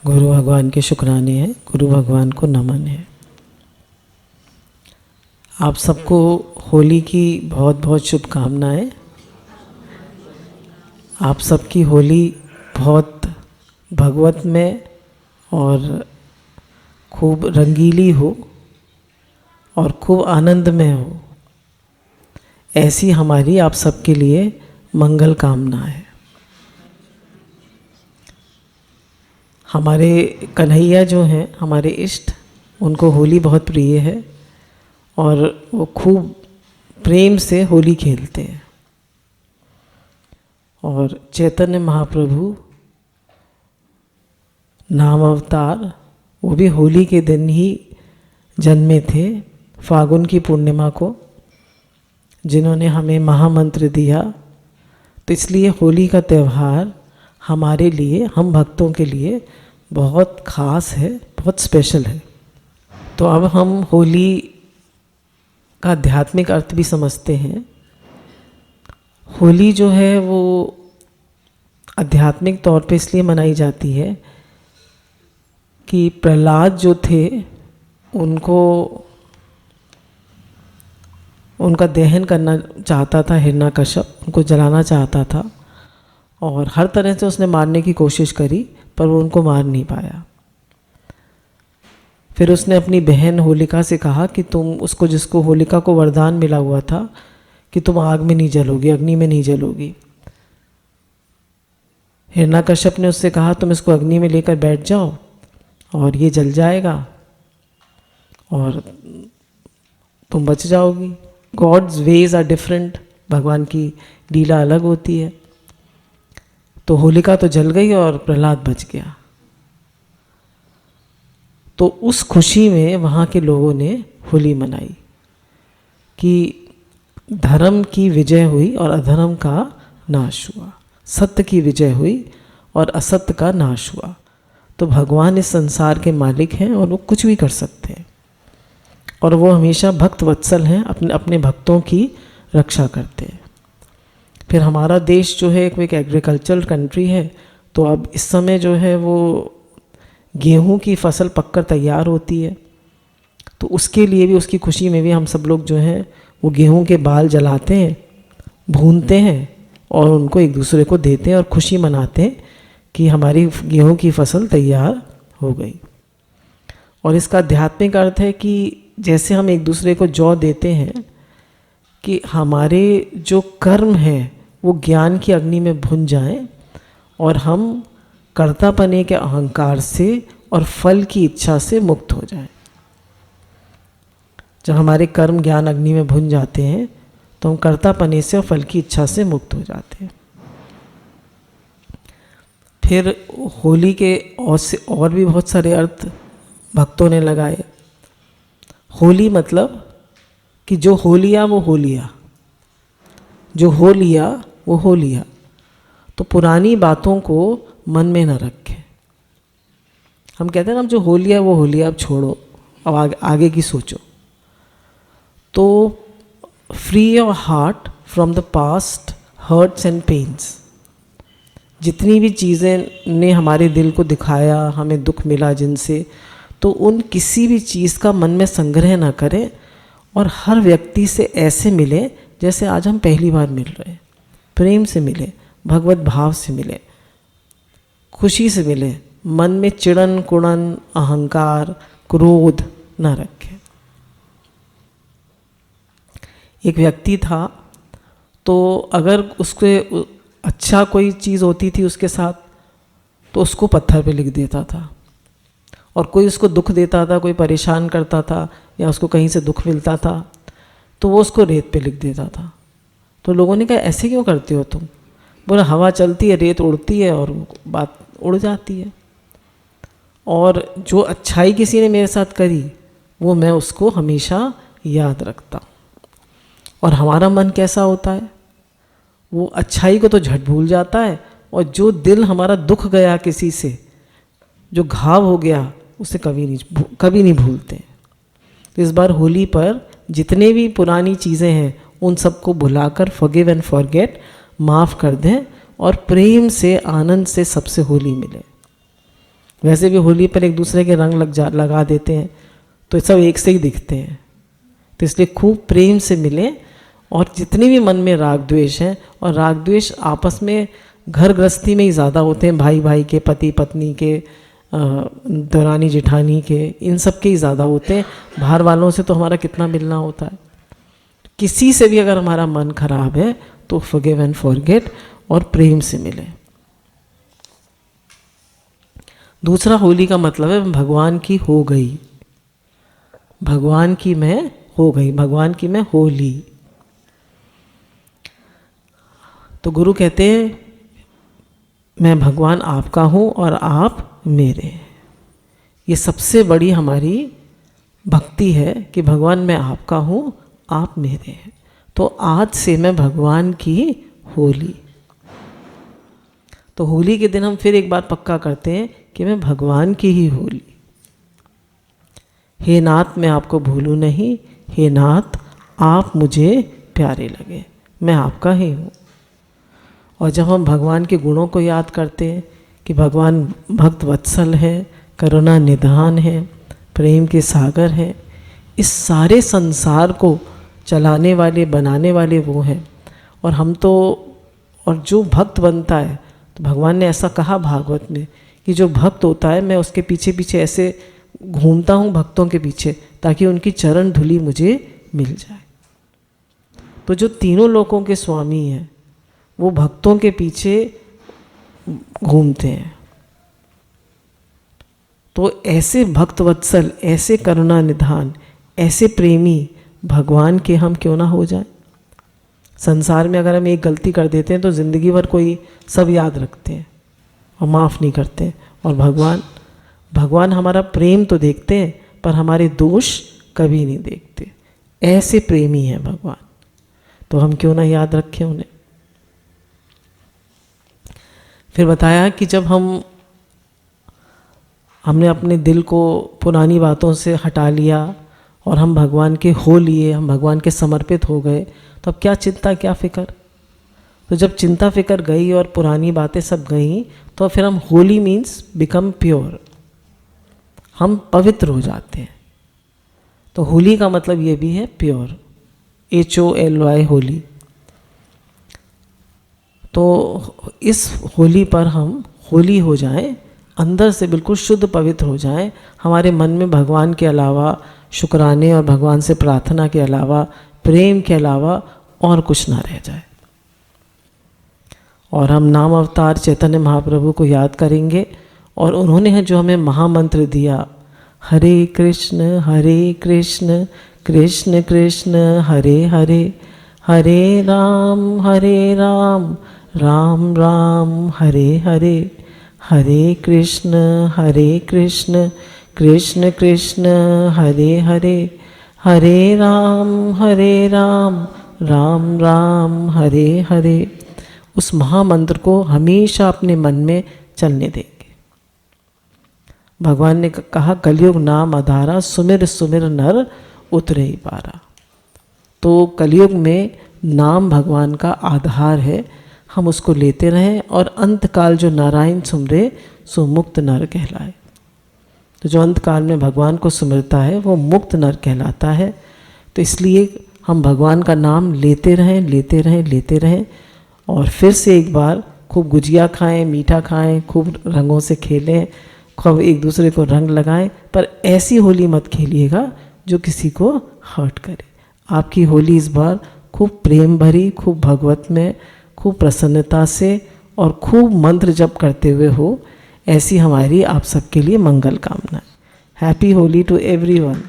गुरु भगवान के शुक्राने हैं, गुरु भगवान को नमन है। आप सबको होली की बहुत बहुत शुभकामनाएं। आप सबकी होली बहुत भगवत में और खूब रंगीली हो और खूब आनंद में हो, ऐसी हमारी आप सबके लिए मंगल कामना है। हमारे कन्हैया जो हैं, हमारे इष्ट, उनको होली बहुत प्रिय है और वो खूब प्रेम से होली खेलते हैं। और चैतन्य महाप्रभु नाम अवतार, वो भी होली के दिन ही जन्मे थे, फागुन की पूर्णिमा को, जिन्होंने हमें महामंत्र दिया। तो इसलिए होली का त्यौहार हमारे लिए, हम भक्तों के लिए बहुत ख़ास है, बहुत स्पेशल है। तो अब हम होली का आध्यात्मिक अर्थ भी समझते हैं। होली जो है वो आध्यात्मिक तौर पे इसलिए मनाई जाती है कि प्रहलाद जो थे, उनका दहन करना चाहता था हिरण्यकश्यप, उनको जलाना चाहता था और हर तरह से उसने मारने की कोशिश करी, पर वो उनको मार नहीं पाया। फिर उसने अपनी बहन होलिका से कहा कि तुम जिसको होलिका को वरदान मिला हुआ था कि तुम आग में नहीं जलोगी, अग्नि में नहीं जलोगी। हिरण्यकश्यप ने उससे कहा तुम इसको अग्नि में लेकर बैठ जाओ और ये जल जाएगा और तुम बच जाओगी। गॉड्स वेज आर डिफरेंट, भगवान की लीला अलग होती है। तो होलिका तो जल गई और प्रहलाद बच गया। तो उस खुशी में वहाँ के लोगों ने होली मनाई कि धर्म की विजय हुई और अधर्म का नाश हुआ, सत्य की विजय हुई और असत्य का नाश हुआ। तो भगवान इस संसार के मालिक हैं और वो कुछ भी कर सकते हैं और वो हमेशा भक्त वत्सल हैं, अपने भक्तों की रक्षा करते हैं। फिर हमारा देश जो है एक एग्रीकल्चरल कंट्री है, तो अब इस समय जो है वो गेहूं की फसल पककर तैयार होती है। तो उसके लिए भी, उसकी खुशी में भी हम सब लोग जो हैं वो गेहूं के बाल जलाते हैं, भूनते हैं और उनको एक दूसरे को देते हैं और खुशी मनाते हैं कि हमारी गेहूं की फसल तैयार हो गई। और इसका आध्यात्मिक अर्थ है कि जैसे हम एक दूसरे को जौ देते हैं कि हमारे जो कर्म हैं वो ज्ञान की अग्नि में भुन जाएं और हम कर्तापने के अहंकार से और फल की इच्छा से मुक्त हो जाएं। जब हमारे कर्म ज्ञान अग्नि में भुन जाते हैं तो हम कर्तापने से और फल की इच्छा से मुक्त हो जाते हैं। फिर होली के और भी बहुत सारे अर्थ भक्तों ने लगाए। होली मतलब कि जो हो लिया वो हो लिया, जो हो लिया वो हो लिया। तो पुरानी बातों को मन में न रखें। हम कहते हैं ना, जो हो लिया वो हो लिया, अब छोड़ो, अब आगे की सोचो। तो free your heart from the past hurts and pains. जितनी भी चीज़ें ने हमारे दिल को दिखाया, हमें दुख मिला जिनसे, तो उन किसी भी चीज़ का मन में संग्रह ना करें और हर व्यक्ति से ऐसे मिले जैसे आज हम पहली बार मिल रहे हैं। प्रेम से मिले, भगवत भाव से मिले, खुशी से मिले, मन में चिड़न कुड़न अहंकार क्रोध ना रखें। एक व्यक्ति था, तो अगर उसके अच्छा कोई चीज़ होती थी उसके साथ तो उसको पत्थर पे लिख देता था, और कोई उसको दुख देता था, कोई परेशान करता था या उसको कहीं से दुख मिलता था तो वो उसको रेत पे लिख देता था। तो लोगों ने कहा ऐसे क्यों करते हो तुम? बोला हवा चलती है, रेत उड़ती है और बात उड़ जाती है। और जो अच्छाई किसी ने मेरे साथ करी वो मैं उसको हमेशा याद रखता हूँ। और हमारा मन कैसा होता है, वो अच्छाई को तो झट भूल जाता है और जो दिल हमारा दुख गया किसी से, जो घाव हो गया, उसे कभी नहीं भूलते। तो इस बार होली पर जितने भी पुरानी चीज़ें हैं उन सबको भुलाकर फॉरगिव एंड फॉरगेट, माफ़ कर दें और प्रेम से आनंद से सबसे होली मिले। वैसे भी होली पर एक दूसरे के रंग लगा देते हैं तो सब एक से ही दिखते हैं। तो इसलिए खूब प्रेम से मिलें, और जितने भी मन में राग द्वेष हैं, और राग द्वेष आपस में घर गृहस्थी में ही ज़्यादा होते हैं, भाई भाई के, पति पत्नी के, दरानी जेठानी के, इन सब के ही ज़्यादा होते हैं। बाहर वालों से तो हमारा कितना मिलना होता है। किसी से भी अगर हमारा मन खराब है तो फॉरगिव एंड फॉरगेट, और प्रेम से मिले। दूसरा होली का मतलब है भगवान की हो गई, भगवान की मैं हो गई, भगवान की मैं होली। तो गुरु कहते हैं मैं भगवान आपका हूँ और आप मेरे। ये सबसे बड़ी हमारी भक्ति है कि भगवान मैं आपका हूँ, आप मेरे हैं। तो आज से मैं भगवान की होली। तो होली के दिन हम फिर एक बात पक्का करते हैं कि मैं भगवान की ही होली। हे नाथ मैं आपको भूलूं नहीं, हे नाथ आप मुझे प्यारे लगे, मैं आपका ही हूँ। और जब हम भगवान के गुणों को याद करते हैं कि भगवान भक्त वत्सल है, करुणा निधान है, प्रेम के सागर हैं, इस सारे संसार को चलाने वाले बनाने वाले वो हैं। और हम तो, और जो भक्त बनता है, तो भगवान ने ऐसा कहा भागवत में कि जो भक्त होता है मैं उसके पीछे पीछे ऐसे घूमता हूँ भक्तों के पीछे, ताकि उनकी चरण धूलि मुझे मिल जाए। तो जो तीनों लोकों के स्वामी हैं वो भक्तों के पीछे घूमते हैं। तो ऐसे भक्त वत्सल, ऐसे करुणा निधान, ऐसे प्रेमी भगवान के हम क्यों ना हो जाए। संसार में अगर हम एक गलती कर देते हैं तो ज़िंदगी भर कोई सब याद रखते हैं और माफ़ नहीं करते। और भगवान हमारा प्रेम तो देखते हैं पर हमारे दोष कभी नहीं देखते। ऐसे प्रेमी हैं भगवान, तो हम क्यों ना याद रखें उन्हें। फिर बताया कि जब हमने अपने दिल को पुरानी बातों से हटा लिया और हम भगवान के हो लिए, हम भगवान के समर्पित हो गए, तो अब क्या चिंता क्या फ़िक्र। तो जब चिंता फिक्र गई और पुरानी बातें सब गई, तो फिर हम होली मीन्स बिकम प्योर, हम पवित्र हो जाते हैं। तो होली का मतलब ये भी है प्योर, HOLY होली। तो इस होली पर हम होली हो जाएं, अंदर से बिल्कुल शुद्ध पवित्र हो जाएं। हमारे मन में भगवान के अलावा शुक्राने और भगवान से प्रार्थना के अलावा, प्रेम के अलावा और कुछ ना रह जाए। और हम नाम अवतार चैतन्य महाप्रभु को याद करेंगे, और उन्होंने जो हमें महामंत्र दिया, हरे कृष्ण कृष्ण कृष्ण हरे हरे, हरे राम राम राम हरे हरे, हरे कृष्ण कृष्ण कृष्ण हरे हरे, हरे राम राम राम हरे हरे। उस महामंत्र को हमेशा अपने मन में चलने देंगे। भगवान ने कहा कलयुग नाम आधारा, सुमिर सुमिर नर उतरे ही पारा। तो कलयुग में नाम भगवान का आधार है, हम उसको लेते रहें, और अंतकाल जो नारायण सुमरे सो मुक्त नर कहलाए। तो जो अंतकाल में भगवान को सुमिरता है वो मुक्त नर कहलाता है। तो इसलिए हम भगवान का नाम लेते रहें, और फिर से एक बार खूब गुजिया खाएं, मीठा खाएं, खूब रंगों से खेलें, खूब एक दूसरे को रंग लगाएं, पर ऐसी होली मत खेलिएगा जो किसी को हर्ट करे। आपकी होली इस बार खूब प्रेम भरी, खूब भगवत में, खूब प्रसन्नता से और खूब मंत्र जप करते हुए हो, ऐसी हमारी आप सबके लिए मंगल कामना। Happy Holi to everyone.